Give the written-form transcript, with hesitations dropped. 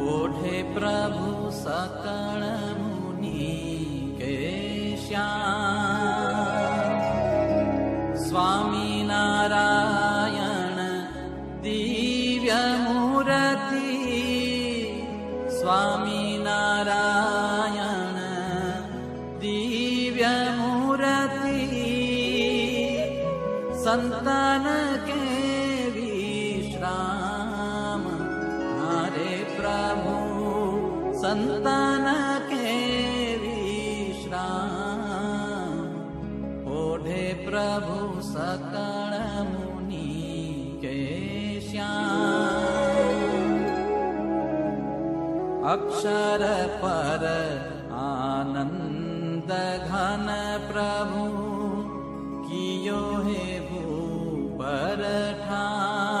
ओढ़े प्रभु सकल मुनि के श्याम। स्वामी नारायण दिव्य मूर्ति, स्वामी नारायण दिव्य मूर्ति। संतन के विश्राम हरे प्रभु, संतन के विश्राम। ओढ़े प्रभु सकल मुनि के श्याम। अक्षर पर आनंद घन प्रभु, कियो हे भूपर ठान।